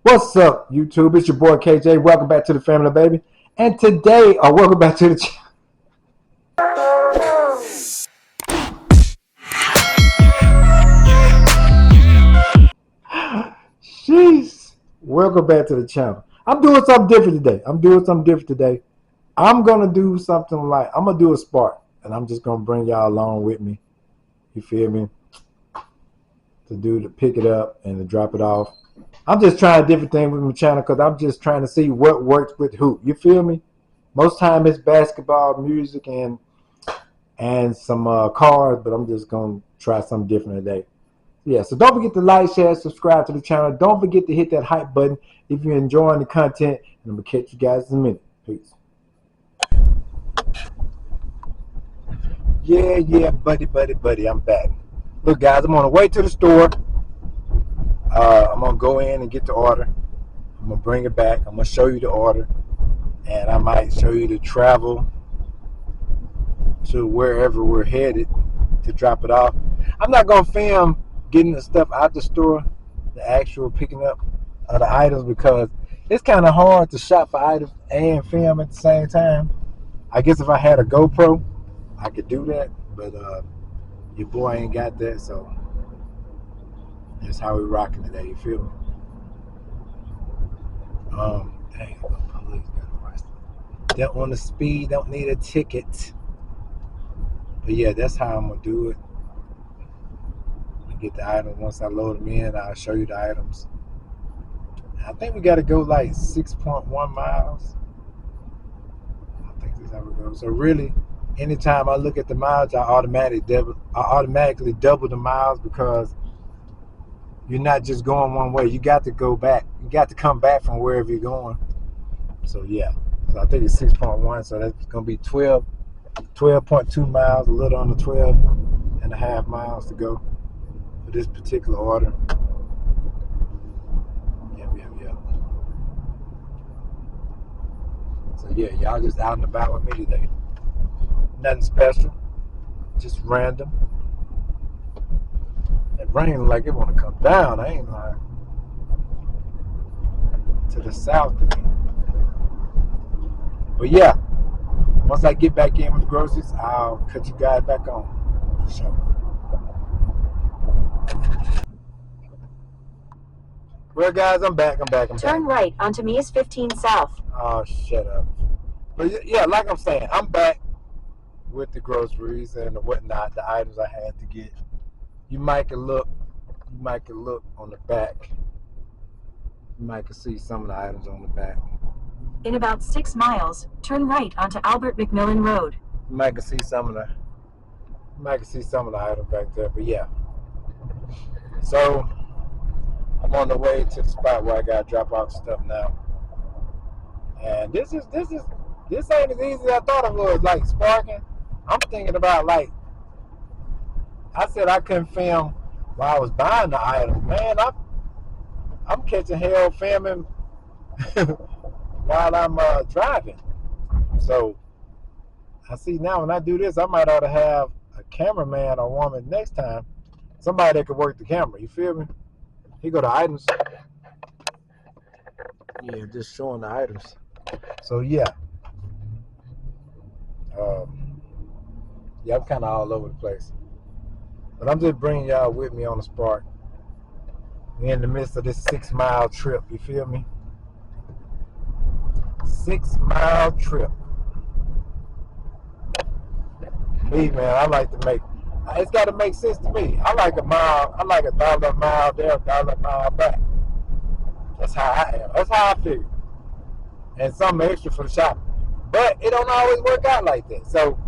What's up, YouTube? It's your boy KJ. Welcome back to the family, baby. And today, welcome back to the channel. Jeez. Welcome back to the channel. I'm doing something different today. I'm going to do something like, I'm going to do a spark. And I'm just going to bring y'all along with me. You feel me? To pick it up and to drop it off. I'm just trying different things with my channel because I'm just trying to see what works with who. You feel me? Most time it's basketball, music, and some cars, but I'm just going to try something different today. Yeah, so don't forget to like, share, subscribe to the channel. Don't forget to hit that hype button if you're enjoying the content. And I'm going to catch you guys in a minute. Peace. Yeah, buddy, I'm back. Look, guys, I'm on the way to the store. I'm going to go in and get the order. I'm going to bring it back. I'm going to show you the order. And I might show you the travel to wherever we're headed to drop it off. I'm not going to film getting the stuff out the store, the actual picking up of the items, because it's kind of hard to shop for items and film at the same time. I guess if I had a GoPro, I could do that, but your boy ain't got that, so that's how we rocking today. You feel me? Dang, the police got arrested. Don't want to speed, don't need a ticket. But yeah, that's how I'm gonna do it. Get the items. Once I load them in, I'll show you the items. I think we got to go like 6.1 miles. I think that's how we go. So really, anytime I look at the miles, I automatically double the miles, because you're not just going one way. You got to go back. You got to come back from wherever you're going. So yeah. So I think it's 6.1. So that's gonna be 12.2 miles, a little under 12 and a half miles to go for this particular order. Yep. So yeah, y'all just out and about with me today. Nothing special, just random. It rain like it want to come down. I ain't lying. To the south of me. But yeah, once I get back in with the groceries, I'll cut you guys back on for sure. Well, guys, I'm back. Turn right onto Mias 15 South. Oh, shut up. But yeah, like I'm saying, I'm back with the groceries and the whatnot, the items I had to get. You might can look on the back. You might can see some of the items on the back. In about 6 miles, turn right onto Albert McMillan Road. You might can see some of the items back there, but yeah. So I'm on the way to the spot where I gotta drop off stuff now. And this ain't as easy as I thought it was. Like sparking, I'm thinking about, like, I said I couldn't film while I was buying the items. Man, I'm catching hell filming while I'm driving. So I see now when I do this, I might ought to have a cameraman or woman next time, somebody that could work the camera. You feel me? Here go the items. Yeah, just showing the items. So yeah. I'm kind of all over the place. But I'm just bringing y'all with me on the spark. We're in the midst of this 6-mile trip. You feel me? 6-mile trip. Me, man, I like to make. It's got to make sense to me. I like a mile. I like $1 a mile there, $1 a mile back. That's how I am. That's how I feel. And something extra for the shopping. But it don't always work out like that. So,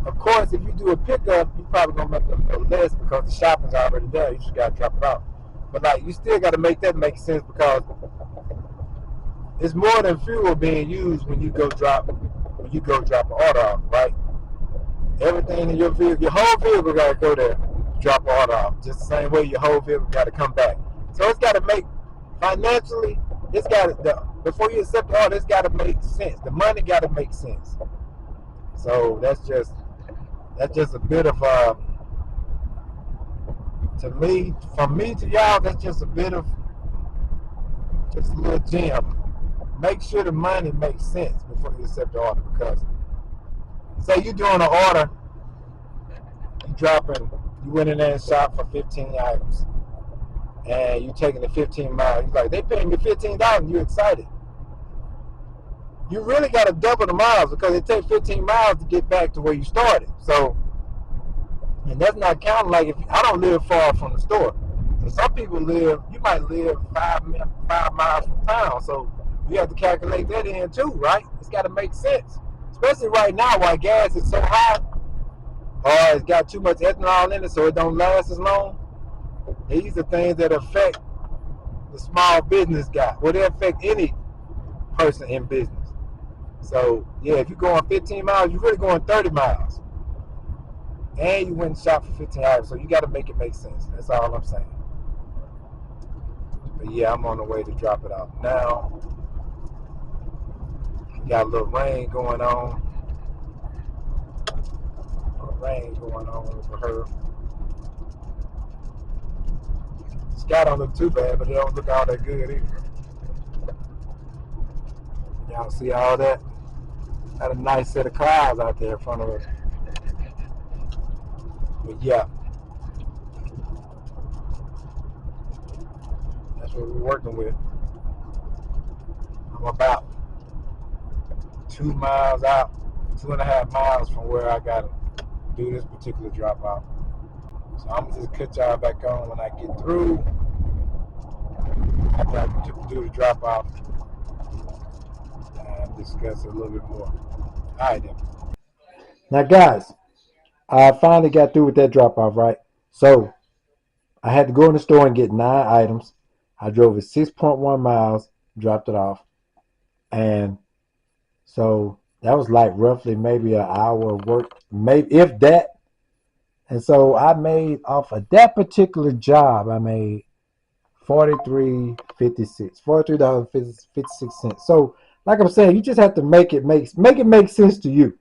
of course, if you do a pickup, you're probably going to make a little less because the shopping's already there. You just got to drop it off. But, like, you still got to make that make sense, because it's more than fuel being used when you go drop an order off, right? Everything in your vehicle, your whole vehicle got to go there, drop an order off. Just the same way your whole vehicle got to come back. So it's got to make, financially, before you accept the order, it's got to make sense. The money got to make sense. So that's just a bit of from me to y'all, that's just a bit of It's a little gem. Make sure the money makes sense before you accept the order, because say you're doing an order, you went in there and shopped for 15 items, and you taking the 15 miles. You're like, they paying me $15, and you're excited. You really got to double the miles, because it takes 15 miles to get back to where you started. So, and that's not counting, like, I don't live far from the store. So some people you might live 5 miles from town. So you have to calculate that in too, right? It's got to make sense. Especially right now while gas is so high, or it's got too much ethanol in it so it don't last as long. These are things that affect the small business guy. Well, they affect any person in business. So, yeah, if you're going 15 miles, you're really going 30 miles. And you went and shop for 15 hours, so you got to make it make sense. That's all I'm saying. But, yeah, I'm on the way to drop it off now. Got a little rain going on. Over her. Sky don't look too bad, but it don't look all that good either. Y'all see all that? Got a nice set of clouds out there in front of us. But yeah, that's what we're working with. I'm about 2 miles out, 2.5 miles from where I gotta do this particular drop off. So I'm gonna just cut y'all back on when I get through. After I do the drop off and discuss it a little bit more. Alright then. Now guys, I finally got through with that drop off, right? So I had to go in the store and get 9 items. I drove it 6.1 miles, dropped it off. And so that was like roughly maybe an hour of work, maybe if that. And so I made off of that particular job, I made $43.56. So like I'm saying, you just have to make it make sense to you.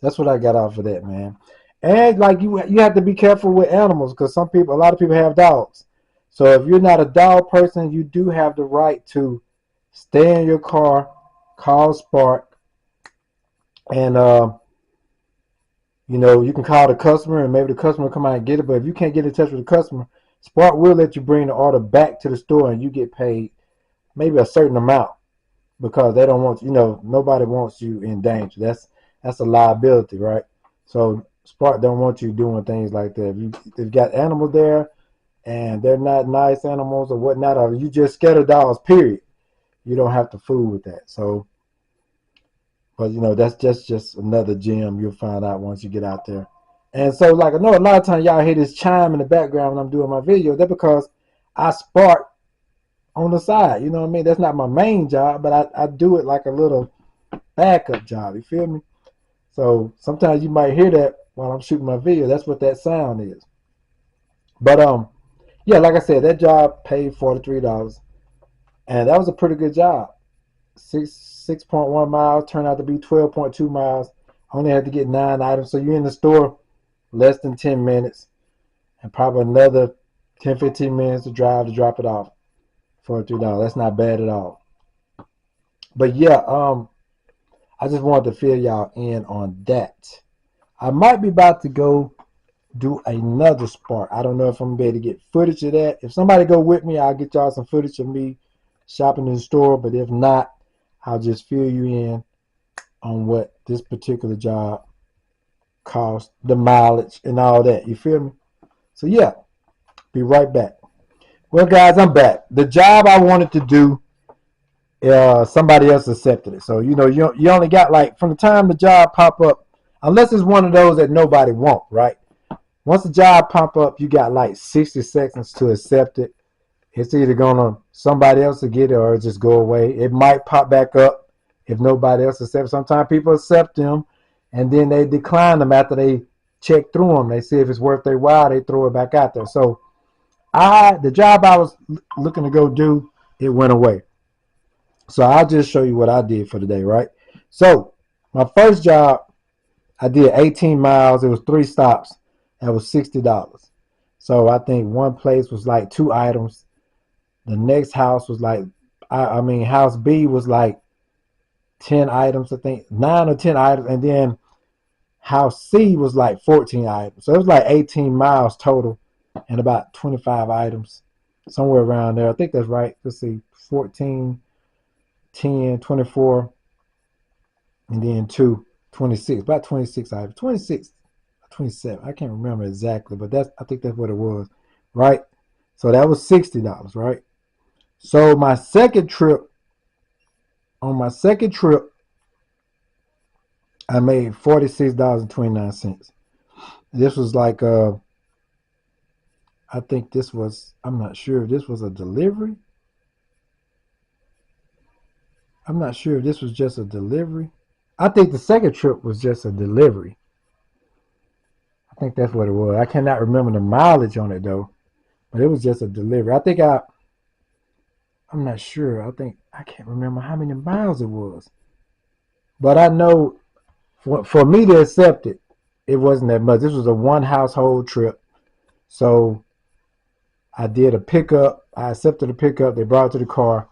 That's what I got off of that, man. And like you have to be careful with animals, because a lot of people have dogs. So if you're not a dog person, you do have the right to stay in your car, call Spark, and you can call the customer and maybe the customer will come out and get it. But if you can't get in touch with the customer, Spark will let you bring the order back to the store and you get paid maybe a certain amount, because they don't want nobody wants you in danger. That's a liability, right? So Spark don't want you doing things like that. If you've got animals there and they're not nice animals or whatnot, or you just scared of dogs, period, you don't have to fool with that. So, but that's just another gem you'll find out once you get out there. And so, like, I know a lot of times y'all hear this chime in the background when I'm doing my video. That's because I Spark on the side. You know what I mean? That's not my main job, but I do it like a little backup job. You feel me? So sometimes you might hear that while I'm shooting my video. That's what that sound is. But yeah, like I said, that job paid $43, and that was a pretty good job. 6.1 miles turned out to be 12.2 miles. I only had to get 9 items, so you're in the store less than 10 minutes, and probably another 10-15 minutes to drive to drop it off for $3. That's not bad at all. But yeah, I just wanted to fill y'all in on that. I might be about to go do another Spark. I don't know if I'm going to be able to get footage of that. If somebody go with me, I'll get y'all some footage of me shopping in the store. But if not, I'll just fill you in on what this particular job cost, the mileage, and all that. You feel me? So yeah, be right back. Well, guys, I'm back. The job I wanted to do, somebody else accepted it. So you only got, like, from the time the job pop up, unless it's one of those that nobody want, right? Once the job pop up, you got like 60 seconds to accept it. It's either somebody else will get it or just go away. It might pop back up if nobody else accepts. Sometimes people accept them and then they decline them after they check through them. They see if it's worth their while, they throw it back out there. So the job I was looking to go do, it went away. So I'll just show you what I did for the day, right? So my first job, I did 18 miles. It was 3 stops. That was $60. So I think one place was like 2 items. The next house was like I mean, house B was like 10 items, I think 9 or 10 items, and then house C was like 14 items. So it was like 18 miles total and about 25 items, somewhere around there. I think that's right. Let's see, 14, 10, 24, and then 2, 26, about 26 items, 26, 27. I can't remember exactly, but I think that's what it was, right? So that was $60, right? So on my second trip, I made $46.29. This was like I think this was, I'm not sure if this was a delivery. I'm not sure if this was just a delivery. I think the second trip was just a delivery. I think that's what it was. I cannot remember the mileage on it though, but it was just a delivery. I'm not sure. I can't remember how many miles it was. But I know for me to accept it, it wasn't that much. This was a one household trip. So I did a pickup. I accepted a pickup. They brought it to the car,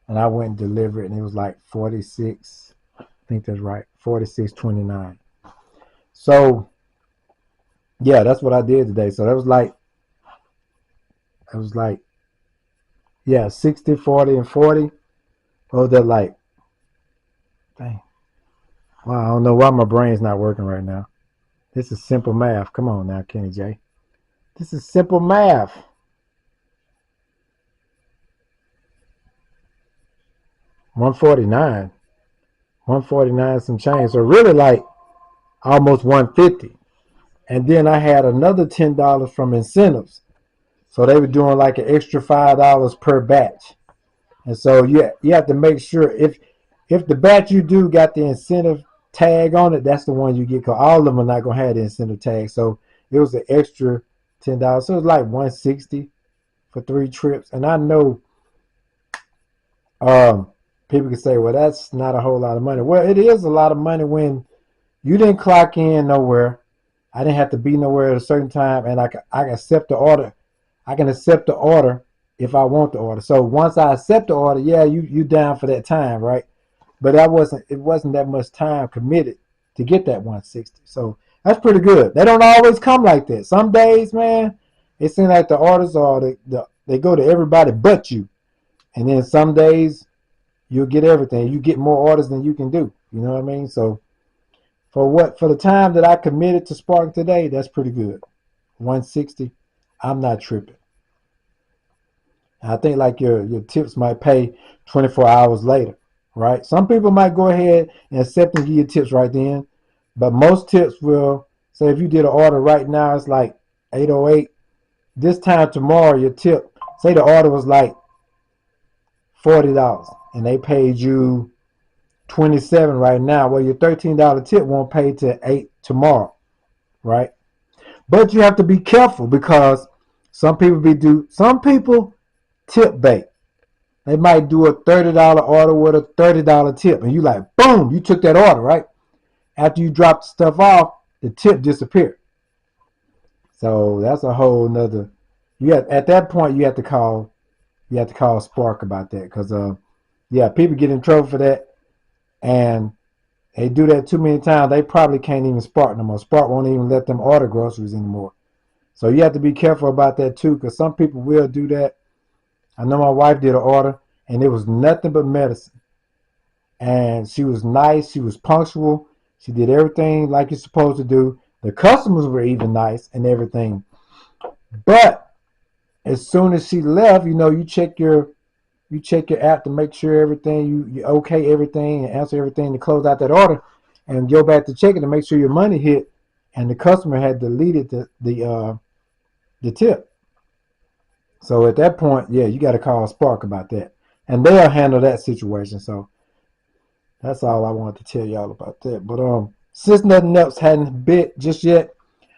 and I went and delivered it, and it was like 46. I think that's right, 46.29. So yeah, that's what I did today. So that was like yeah, 60, 40, and 40. Oh, they're like, dang. Wow, I don't know why my brain's not working right now. This is simple math. Come on now, Kenny J. This is simple math. 149. 149 some change. So really like almost 150. And then I had another $10 from incentives. So they were doing like an extra $5 per batch. And so you have to make sure if the batch you do got the incentive tag on it, that's the one you get. Because all of them are not going to have the incentive tag. So it was an extra $10. So it was like 160 for 3 trips. And I know people can say, well, that's not a whole lot of money. Well, it is a lot of money when you didn't clock in nowhere. I didn't have to be nowhere at a certain time, and I can accept the order. I can accept the order if I want the order. So once I accept the order, yeah, you down for that time, right? But it wasn't that much time committed to get that 160. So that's pretty good. They don't always come like that. Some days, man, it seems like the orders are they go to everybody but you. And then some days you'll get everything. You get more orders than you can do. You know what I mean? So for the time that I committed to Spark today, that's pretty good. 160, I'm not tripping. I think like your tips might pay 24 hours later, right? Some people might go ahead and accept and give you tips right then, but most tips will say if you did an order right now, it's like 808. This time tomorrow, your tip, say the order was like $40 and they paid you 27 right now. Well, your $13 tip won't pay till 8 tomorrow, right? But you have to be careful because some people tip bait. They might do a $30 order with a $30 tip, and you like, boom, you took that order, right? After you drop the stuff off, the tip disappeared. So that's a whole nother. At that point you have to call Spark about that because people get in trouble for that, and they do that too many times. They probably can't even Spark no more. Spark won't even let them order groceries anymore. So you have to be careful about that too, because some people will do that. I know my wife did an order, and it was nothing but medicine. And she was nice. She was punctual. She did everything like you're supposed to do. The customers were even nice and everything. But as soon as she left, you check your app to make sure everything you okay everything and answer everything to close out that order, and go back to check it to make sure your money hit. And the customer had deleted the tip. So at that point, yeah, you got to call Spark about that, and they'll handle that situation. So that's all I wanted to tell y'all about that. But since nothing else hadn't bit just yet,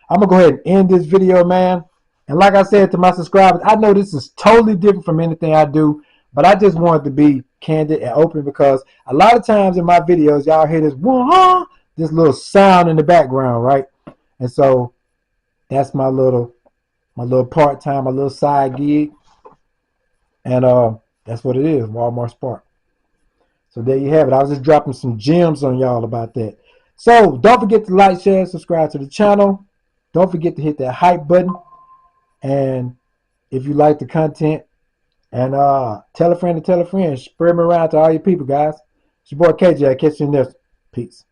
I'm gonna go ahead and end this video, man. And like I said to my subscribers, I know this is totally different from anything I do, but I just wanted to be candid and open because a lot of times in my videos, y'all hear this little sound in the background, right? And so that's my little part-time, my little side gig. And That's what it is, Walmart Spark. So there you have it. I was just dropping some gems on y'all about that. So don't forget to like, share, subscribe to the channel. Don't forget to hit that hype button. And if you like the content, and tell a friend to tell a friend. Spread them around to all your people, guys. It's your boy KJ. I'll catch you in this. Peace.